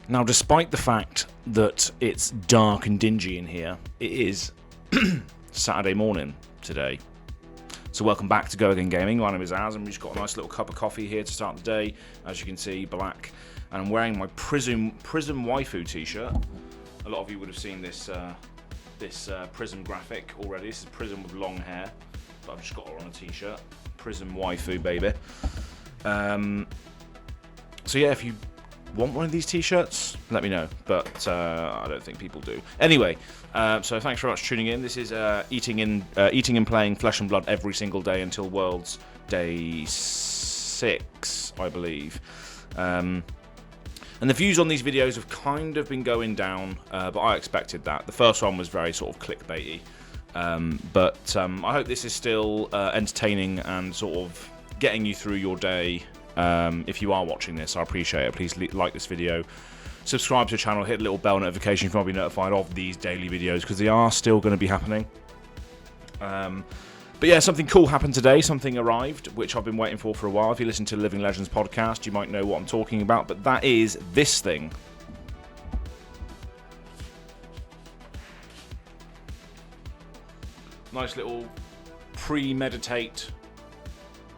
Now, despite the fact that it's dark and dingy in here, it is Saturday morning today. So welcome back to Go Again Gaming. My name is Az, and we've just got a nice little cup of coffee here to start the day. As you can see, black. And I'm wearing my Prism Waifu t-shirt. A lot of you would have seen this Prism graphic already. This is Prism with long hair, but I've just got her on a t-shirt. Prism Waifu, baby. So yeah, if you want one of these t-shirts, let me know, but I don't think people do. Anyway, so thanks very much for tuning in. This is eating and playing Flesh and Blood every single day until World's Day 6, I believe. And the views on these videos have kind of been going down, but I expected that. The first one was very sort of clickbaity, but I hope this is still entertaining and sort of getting you through your day. If you are watching this, I appreciate it. Please like this video, subscribe to the channel, hit the little bell notification if you want to be notified of these daily videos, because they are still going to be happening. But yeah, something cool happened today. Something arrived, which I've been waiting for a while. If you listen to the Living Legends podcast, you might know what I'm talking about, but that is this thing. Nice little premeditate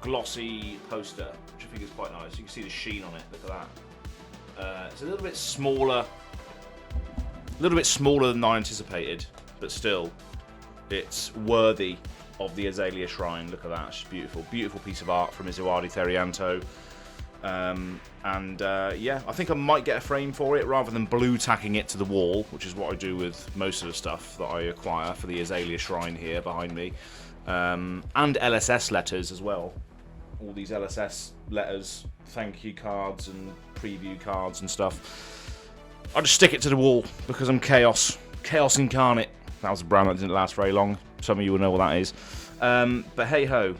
glossy poster, which I think is quite nice. You can see the sheen on it. Look at that. It's a little bit smaller than I anticipated, but still, it's worthy of the Azalea Shrine. Look at that. It's beautiful, beautiful piece of art from Izuadi Therianto. Yeah, I think I might get a frame for it rather than blue tacking it to the wall, which is what I do with most of the stuff that I acquire for the Azalea Shrine here behind me. And LSS letters as well. All these LSS letters, thank you cards and preview cards and stuff. I just stick it to the wall because I'm chaos incarnate. That was a brand that didn't last very long. Some of you will know what that is. But hey ho,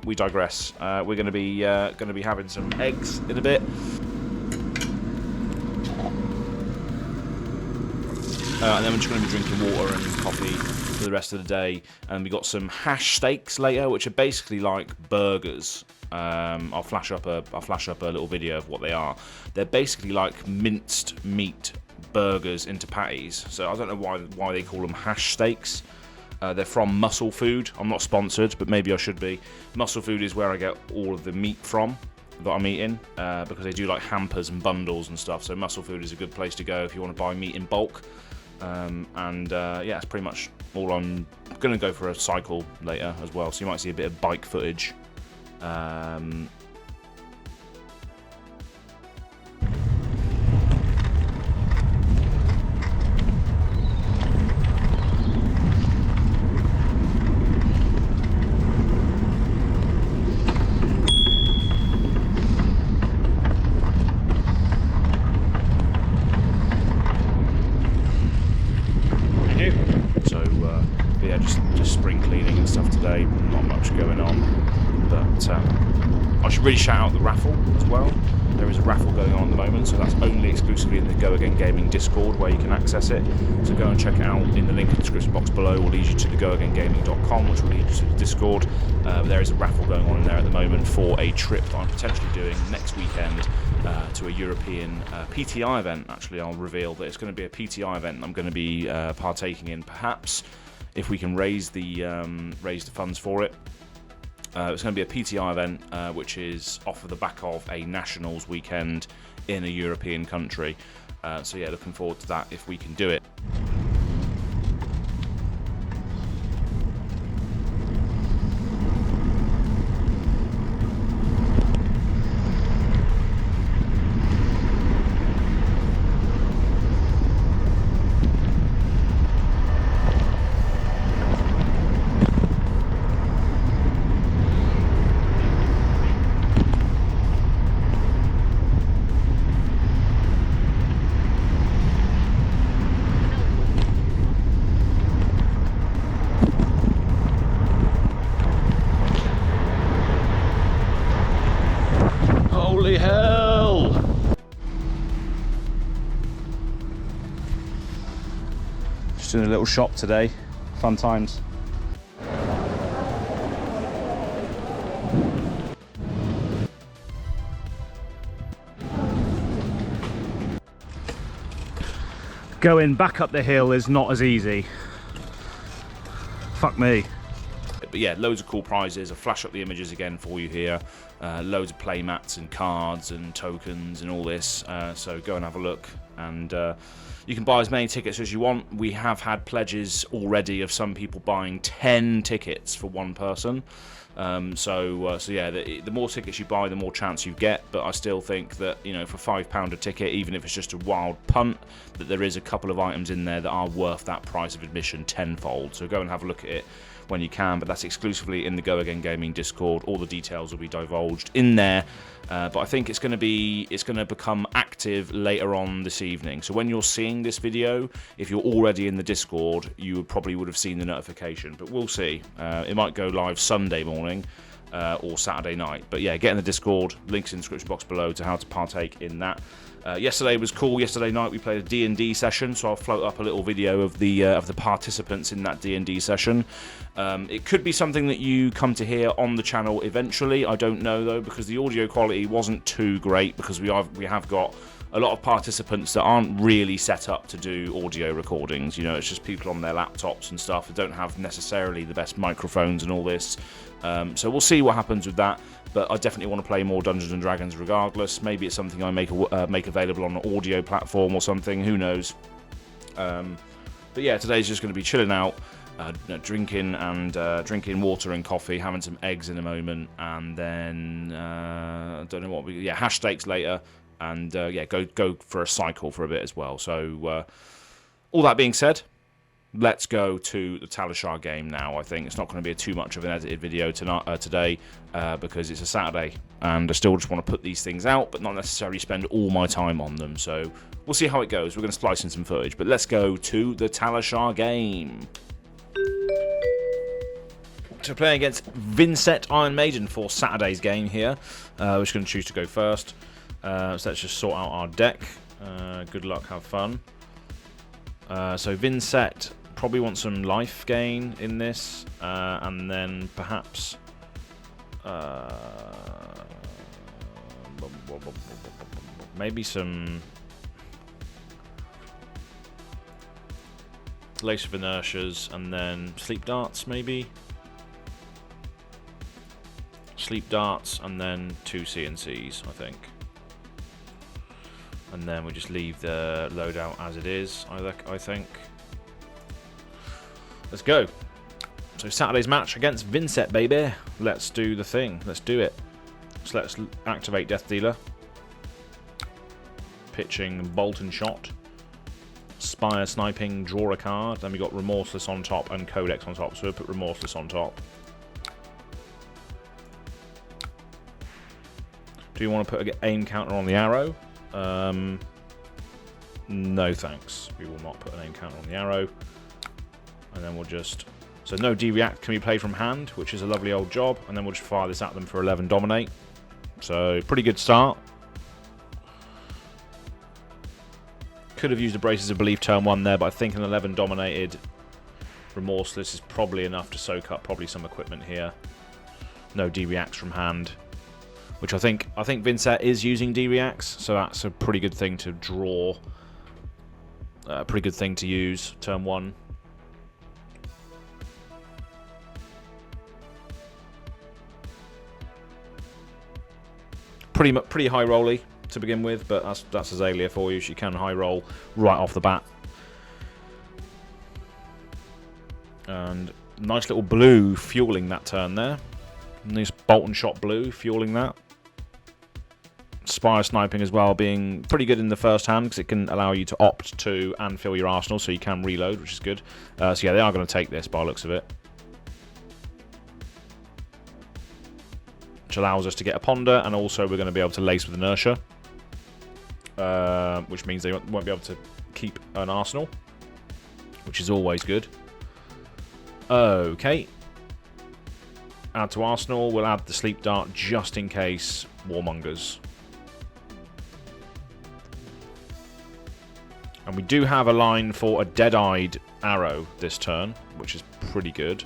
we digress. We're going to be having some eggs in a bit. And then we're just going to be drinking water and coffee for the rest of the day. And we got some hash steaks later, which are basically like burgers. I'll flash up a little video of what they are. They're basically like minced meat burgers into patties. So I don't know why they call them hash steaks. They're from Muscle Food. I'm not sponsored, but maybe I should be. Muscle Food is where I get all of the meat from that I'm eating, because they do like hampers and bundles and stuff. So Muscle Food is a good place to go if you want to buy meat in bulk. Yeah, that's pretty much all. I'm going to go for a cycle later as well, so you might see a bit of bike footage. Today, not much going on, but I should really shout out the raffle as well. There is a raffle going on at the moment, so that's only exclusively in the Go Again Gaming Discord where you can access it. So go and check it out in the link in the description box below. Will lead you to the goagaingaming.com, which will lead you to the Discord. There is a raffle going on in there at the moment for a trip that I'm potentially doing next weekend to a European PTI event. Actually, I'll reveal that it's going to be a PTI event I'm going to be partaking in, perhaps, if we can raise the funds for it. It's going to be a PTI event, which is off of the back of a Nationals weekend in a European country. So yeah, looking forward to that if we can do it. Holy hell! Just in a little shop today. Fun times. Going back up the hill is not as easy. Fuck me. But yeah, loads of cool prizes. I'll flash up the images again for you here. Loads of play mats and cards and tokens and all this. So go and have a look. And you can buy as many tickets as you want. We have had pledges already of some people buying 10 tickets for one person. So yeah, the more tickets you buy, the more chance you get. But I still think that, you know, for £5 a ticket, even if it's just a wild punt, that there is a couple of items in there that are worth that price of admission tenfold. So go and have a look at it when you can, but that's exclusively in the Go Again Gaming Discord. All the details will be divulged in there, but I think it's going to become active later on this evening. So when you're seeing this video, if you're already in the Discord, you probably would have seen the notification, but we'll see. It might go live Sunday morning or Saturday night, but yeah, get in the Discord. Links in the description box below to how to partake in that. Yesterday was cool. Yesterday night we played a D&D session, so I'll float up a little video of the participants in that D&D session. It could be something that you come to hear on the channel eventually. I don't know though, because the audio quality wasn't too great, because we have got a lot of participants that aren't really set up to do audio recordings. You know, it's just people on their laptops and stuff that don't have necessarily the best microphones and all this. So we'll see what happens with that. But I definitely want to play more Dungeons and Dragons regardless. Maybe it's something I make available on an audio platform or something. Who knows? But yeah, today's just going to be chilling out, drinking water and coffee, having some eggs in a moment, and then I don't know what hash steaks later, and yeah, go for a cycle for a bit as well. So all that being said, let's go to the Talishar game now. I think it's not going to be too much of an edited video today because it's a Saturday and I still just want to put these things out but not necessarily spend all my time on them. So we'll see how it goes. We're going to splice in some footage, but let's go to the Talishar game. So playing against Vynnset Iron Maiden for Saturday's game here. We're just going to choose to go first. So let's just sort out our deck. Good luck, have fun. So Vynnset probably wants some life gain in this, and then perhaps maybe some Lace of Inertias, and then Sleep Darts maybe. Sleep Darts, and then 2 CNCs, I think. And then we just leave the loadout as it is, I think. Let's go. So Saturday's match against Vynnset, baby. Let's do the thing. Let's do it. So let's activate Death Dealer. Pitching Bolt and Shot. Spire Sniping, draw a card. Then we got Remorseless on top and Codex on top. So we'll put Remorseless on top. Do you want to put an aim counter on the arrow? No thanks. We will not put an aim counter on the arrow. And then we'll just... So no D-React can be played from hand, which is a lovely old job. And then we'll just fire this at them for 11 Dominate. So, pretty good start. Could have used a Braces of Belief turn 1 there, but I think an 11 Dominated Remorseless is probably enough to soak up probably some equipment here. No D-Reacts from hand. Which I think Vynnset is using D-Reacts, so that's a pretty good thing to draw. Pretty good thing to use, turn 1. Pretty high rolly to begin with, but that's Azalea for you. She can high roll right off the bat. And nice little blue fueling that turn there. Nice Bolt and Shot blue fueling that. Spire Sniping as well, being pretty good in the first hand because it can allow you to opt to and fill your arsenal, so you can reload, which is good. So yeah, they are going to take this by the looks of it. Which allows us to get a Ponder, and also we're going to be able to lace with Inertia. Which means they won't be able to keep an arsenal, which is always good. Okay. Add to arsenal, we'll add the Sleep Dart just in case Warmongers. And we do have a line for a Dead-Eyed Arrow this turn, which is pretty good.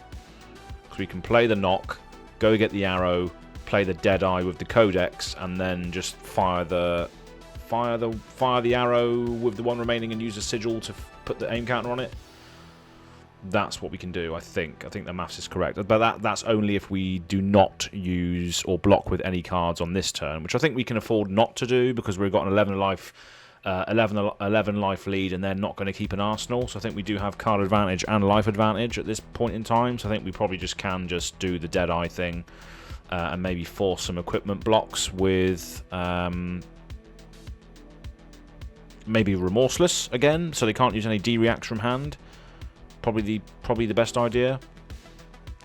Because we can play the knock, go get the arrow, play the Dead-Eye with the Codex, and then just fire the fire the arrow with the one remaining and use a sigil to put the aim counter on it. That's what we can do, I think. I think the maths is correct. But that's only if we do not use or block with any cards on this turn, which I think we can afford not to do because we've got an 11 life lead and they're not going to keep an arsenal. So I think we do have card advantage and life advantage at this point in time. So I think we probably just can just do the Deadeye thing and maybe force some equipment blocks with maybe Remorseless again, so they can't use any D-reacts from hand. Probably the best idea.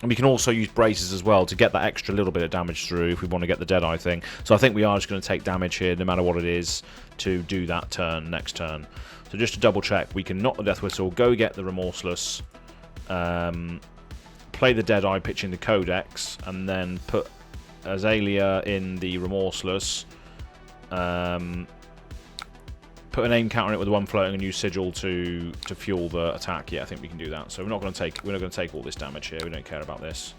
And we can also use braces as well to get that extra little bit of damage through if we want to get the Deadeye thing. So I think we are just going to take damage here, no matter what it is, to do that turn, next turn. So just to double check, we can knock the Death Whistle, go get the Remorseless, play the Deadeye, pitching the Codex, and then put Azalea in the Remorseless, put an aim counter on it with the one floating and use Sigil to fuel the attack. Yeah, I think we can do that. So we're not going to take all this damage here. We don't care about this.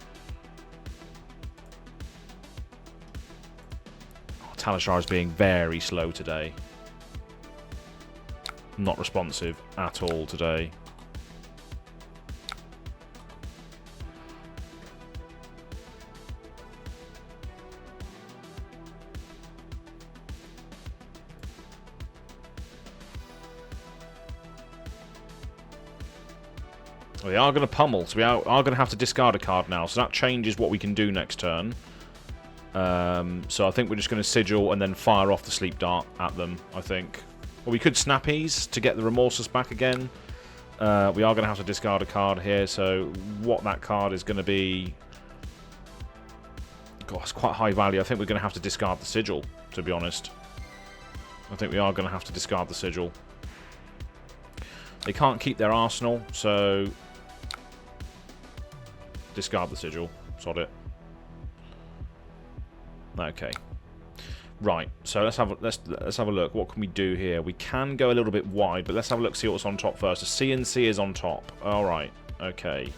Oh, Talishar is being very slow today. Not responsive at all today. We are going to pummel, so we are going to have to discard a card now. So that changes what we can do next turn. So I think we're just going to Sigil and then fire off the Sleep Dart at them, I think. Or we could Snappies to get the Remorseless back again. We are going to have to discard a card here, so what that card is going to be... God, it's quite high value. I think we're going to have to discard the Sigil, to be honest. I think we are going to have to discard the Sigil. They can't keep their arsenal, so... discard the Sigil. Sod it. Okay. Right. So let's have a look. What can we do here? We can go a little bit wide, but let's have a look. See what's on top first. The CNC is on top. All right. Okay.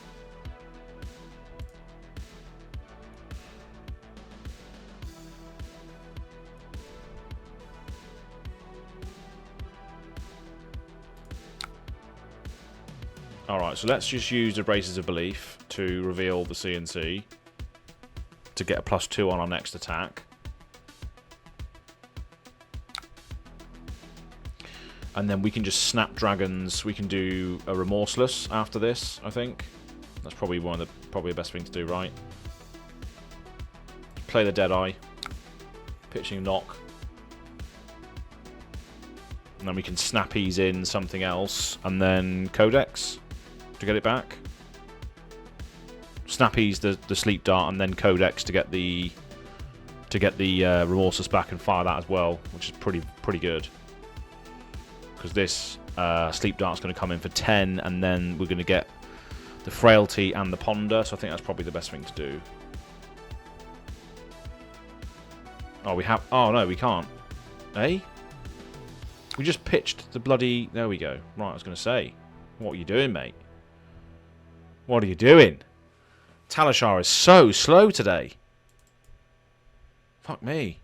Alright, so let's just use the Braces of Belief to reveal the CNC to get a +2 on our next attack. And then we can just Snapdragons. We can do a Remorseless after this, I think. That's probably the best thing to do, right? Play the Deadeye. Pitching Knock. And then we can Snappies in something else. And then Codex to get it back. Snappies the Sleep Dart and then Codex to get the Remorseless back and fire that as well, which is pretty good. Because this Sleep Dart's going to come in for 10, and then we're going to get the Frailty and the Ponder, so I think that's probably the best thing to do. Oh, we have... Oh, no, we can't. Eh? We just pitched the bloody... There we go. Right, I was going to say. What are you doing, mate? What are you doing? Talishar is so slow today. Fuck me.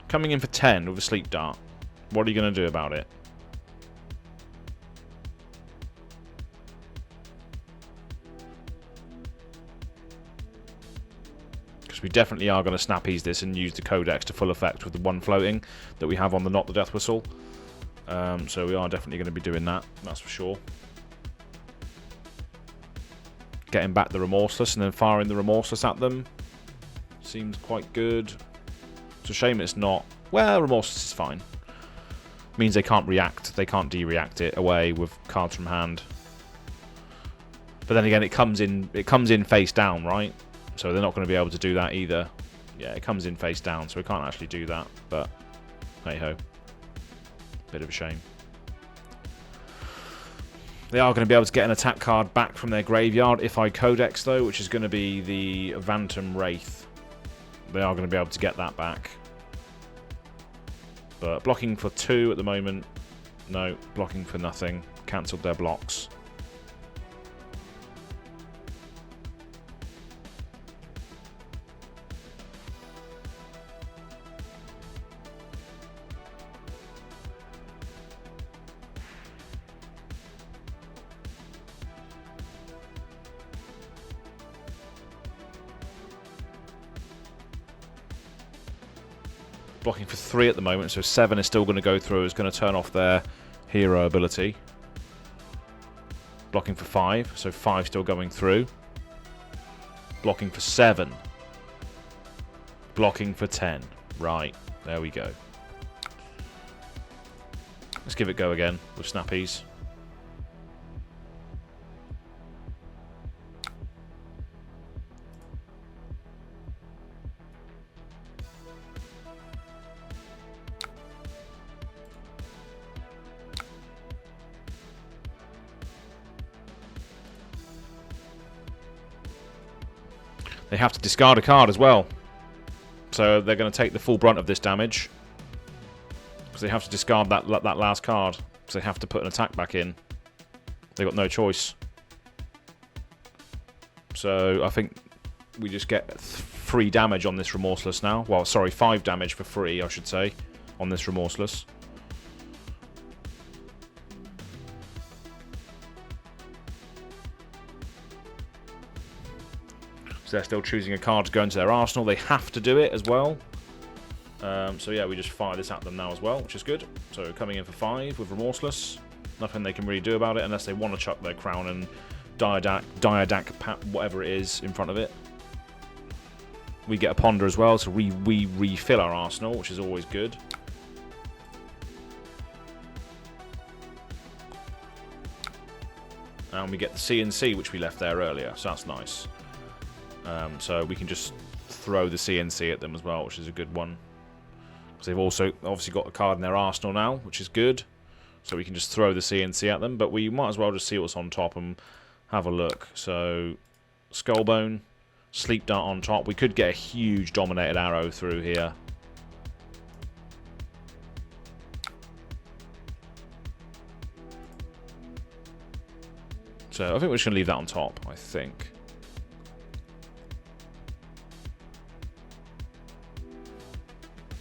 Coming in for 10 with a Sleep Dart. What are you going to do about it? Because we definitely are going to Snappies this and use the Codex to full effect with the one floating that we have on the Not the Death Whistle. So we are definitely going to be doing that, that's for sure. Getting back the Remorseless and then firing the Remorseless at them seems quite good. It's a shame it's not... Well, Remorseless is fine. Means they can't react. They can't de-react it away with cards from hand. But then again, it comes in face down, right? So they're not going to be able to do that either. Yeah, it comes in face down, so we can't actually do that. But hey-ho. Bit of a shame. They are going to be able to get an attack card back from their graveyard if I Codex, though, which is going to be the Vantum Wraith. They are going to be able to get that back. But blocking for 2 at the moment. No, blocking for nothing. Cancelled their blocks. Blocking for 3 at the moment, so 7 is still going to go through. It's going to turn off their hero ability. Blocking for 5, so 5 still going through. Blocking for 7. Blocking for 10. Right, there we go. Let's give it go again with snappies. They have to discard a card as well. So they're going to take the full brunt of this damage. Because they have to discard that last card. So they have to put an attack back in. They've got no choice. So I think we just get 3 damage on this Remorseless now. Well, sorry, 5 damage for free, I should say, on this Remorseless. So they're still choosing a card to go into their arsenal. They have to do it as well. So yeah, we just fire this at them now as well, which is good. So coming in for 5 with Remorseless. Nothing they can really do about it unless they want to chuck their Crown and Diadac, whatever it is, in front of it. We get a Ponder as well, so we refill our arsenal, which is always good. And we get the CNC, which we left there earlier, so that's nice. So we can just throw the CNC at them as well, which is a good one. Because they've also obviously got a card in their arsenal now, which is good. So we can just throw the CNC at them, but we might as well just see what's on top and have a look. So Skullbone, Sleep Dart on top. We could get a huge Dominated Arrow through here. So I think we're just going to leave that on top, I think.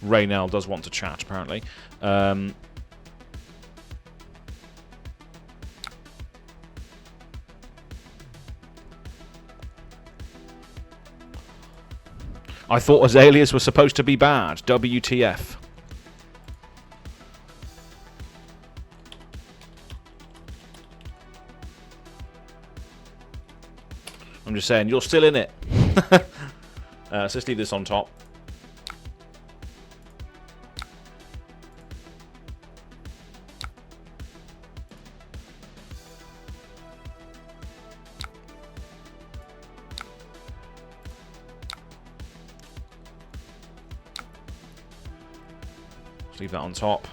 Raynell does want to chat, apparently. I thought Azaleas was supposed to be bad. WTF. I'm just saying, you're still in it. So let's leave this on top. Leave that on top.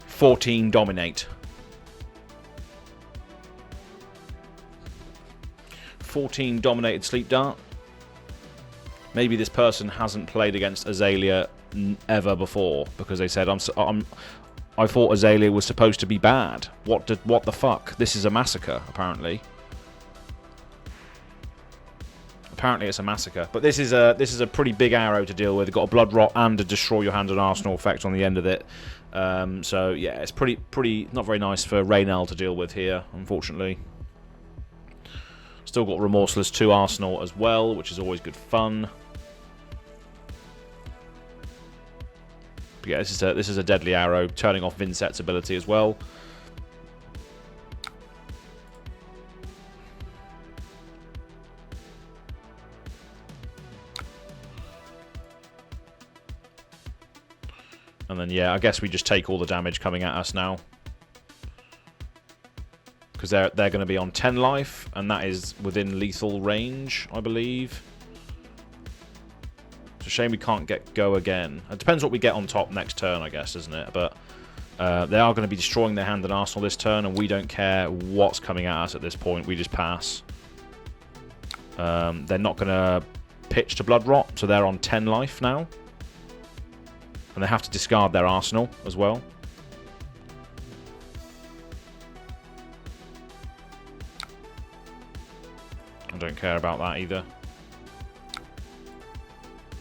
$14 dominate. 14 dominated Sleep Dart. Maybe this person hasn't played against Azalea ever before because they said I thought Azalea was supposed to be bad. What the fuck? This is a massacre, apparently. Apparently it's a massacre. But this is a pretty big arrow to deal with. It's got a Blood Rot and a Destroy Your Hand and Arsenal effect on the end of it. So yeah, it's pretty not very nice for Raynell to deal with here, unfortunately. Still got Remorseless 2 Arsenal as well, which is always good fun. But yeah, this is a deadly arrow, turning off Vincett's ability as well. And then yeah, I guess we just take all the damage coming at us now. Because they're going to be on 10 life, and that is within lethal range, I believe. It's a shame we can't get go again. It depends what we get on top next turn, I guess, isn't it? But they are going to be destroying their hand and arsenal this turn, and we don't care what's coming at us at this point. We just pass. They're not going to pitch to Blood Rot, so they're on 10 life now. And they have to discard their arsenal as well. I don't care about that either.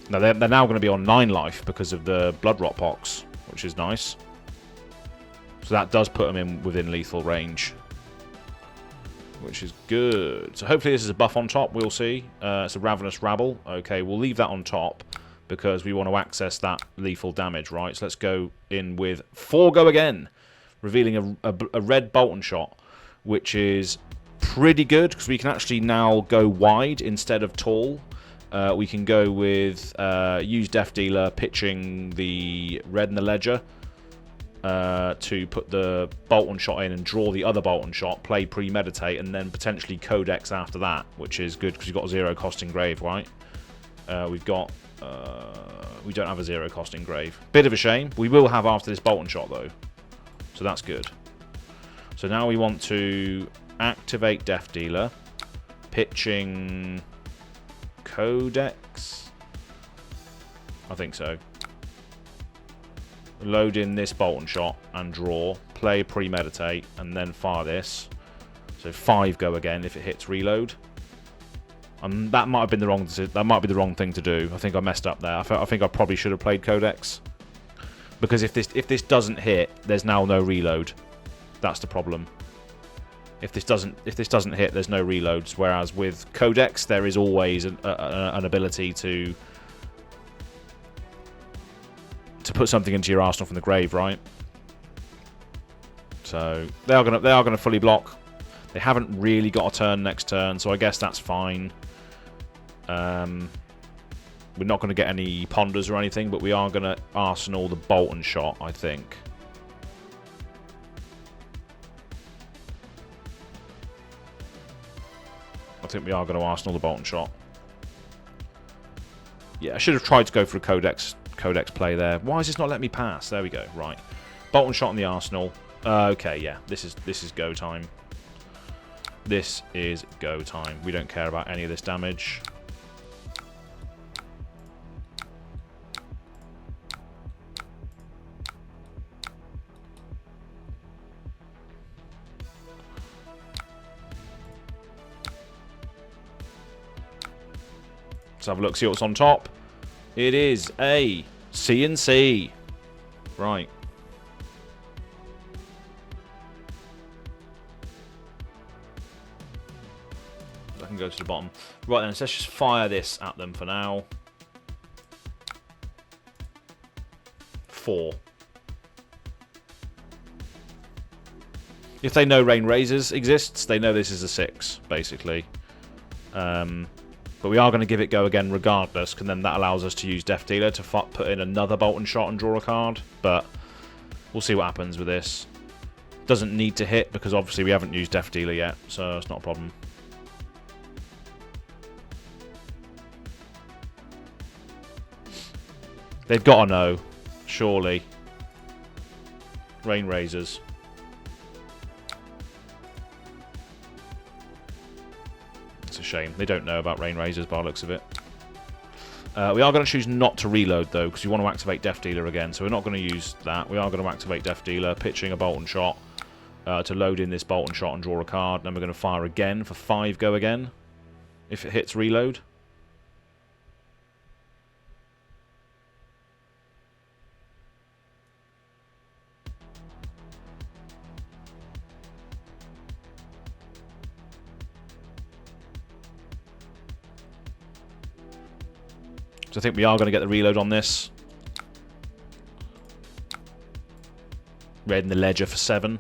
Now they're now going to be on 9 life because of the blood rot pox, which is nice. So that does put them in within lethal range, which is good. So hopefully this is a buff on top. We'll see. It's a Ravenous Rabble. Okay, we'll leave that on top because we want to access that lethal damage, right? So let's go in with 4 go again, revealing a red Bolton shot, which is pretty good because we can actually now go wide instead of tall. We can go with use Death Dealer, pitching the red in the ledger to put the Bolton shot in and draw the other Bolton shot, play Premeditate, and then potentially Codex after that, which is good because you've got a 0 cost engrave, right? We don't have a 0 cost engrave. Bit of a shame. We will have after this Bolton shot though, so that's good. So now we want to activate Death Dealer, pitching Codex, I think so. Load in this Bolton shot and draw, play Premeditate, and then fire this. So 5 go again if it hits reload. That might have been the wrong. That might be the wrong thing to do. I think I messed up there. I think I probably should have played Codex, because if this doesn't hit, there's now no reload. That's the problem. If this doesn't hit, there's no reloads. Whereas with Codex, there is always an ability to put something into your arsenal from the grave, right? So they are gonna fully block. They haven't really got a turn next turn, so I guess that's fine. We're not going to get any ponders or anything, but we are going to arsenal the Bolton shot, I think. I think we are going to arsenal the Bolton shot. Yeah, I should have tried to go for a Codex play there. Why is this not letting me pass? There we go. Right, Bolton shot in the arsenal. Okay, yeah, this is go time. This is go time. We don't care about any of this damage. Let's have a look, see what's on top. It is a CNC. Right. I can go to the bottom. Right then, so let's just fire this at them for now. 4. If they know Rain Razors exists, they know this is a 6, basically. But we are going to give it go again regardless, and then that allows us to use Death Dealer to put in another Bolton shot and draw a card. But we'll see what happens with this. Doesn't need to hit because obviously we haven't used Death Dealer yet, so it's not a problem. They've got to know, surely. Rain Razors. It's a shame. They don't know about Rain Razors by the looks of it. We are going to choose not to reload, though, because we want to activate Death Dealer again. So we're not going to use that. We are going to activate Death Dealer, pitching a Bolton shot to load in this Bolton shot and draw a card. Then we're going to fire again for 5 go again, if it hits reload. So I think we are going to get the reload on this. Red in the ledger for 7.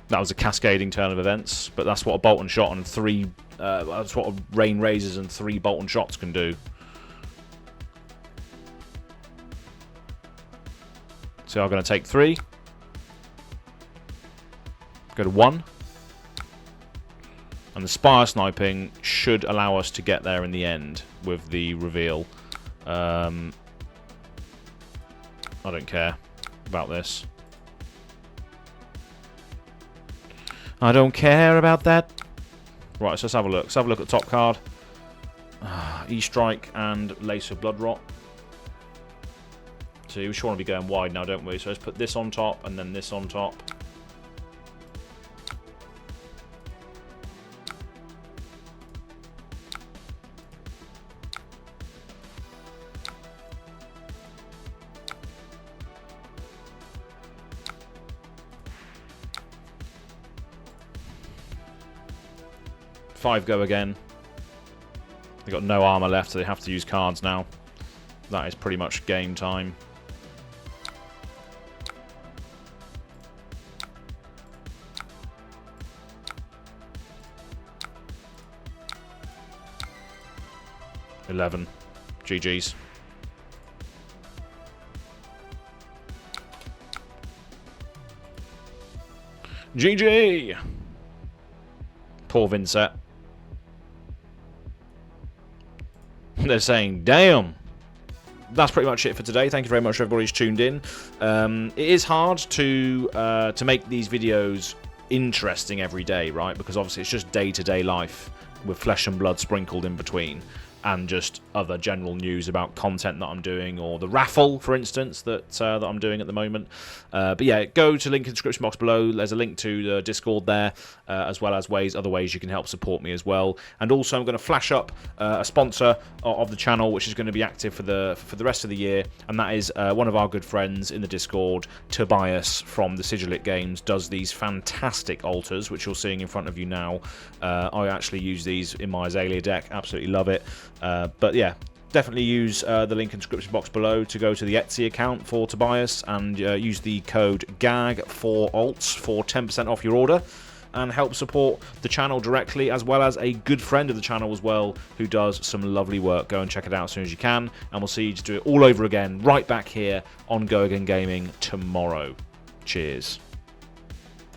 That was a cascading turn of events, but that's what a Bolton shot and 3... that's what a Rain Razors and 3 Bolton shots can do. So I'm going to take 3. Go to 1. And the Spire Sniping should allow us to get there in the end with the reveal. I don't care about this. I don't care about that. Right, so let's have a look. Let's have a look at the top card. E-Strike and Lace of Blood Rot. So we just want to be going wide now, don't we? So let's put this on top and then this on top. 5 go again. They've got no armour left, so they have to use cards now. That is pretty much game time. $11. GG's. GG! Poor Vincent. They're saying, damn! That's pretty much it for today. Thank you very much for everybody who's tuned in. It is hard to make these videos interesting every day, right? Because obviously it's just day-to-day life with flesh and blood sprinkled in between, and just other general news about content that I'm doing, or the raffle, for instance, that I'm doing at the moment. But yeah, go to the link in the description box below. There's a link to the Discord there, as well as other ways you can help support me as well. And also, I'm going to flash up a sponsor of the channel, which is going to be active for the rest of the year, and that is one of our good friends in the Discord, Tobias from the Sigilyph Games, does these fantastic altars, which you're seeing in front of you now. I actually use these in my Azalea deck. Absolutely love it. But yeah, definitely use the link in the description box below to go to the Etsy account for Tobias and use the code GAG4ALTS for 10% off your order, and help support the channel directly, as well as a good friend of the channel as well who does some lovely work. Go and check it out as soon as you can, and we'll see you to do it all over again right back here on Go Again Gaming tomorrow. Cheers.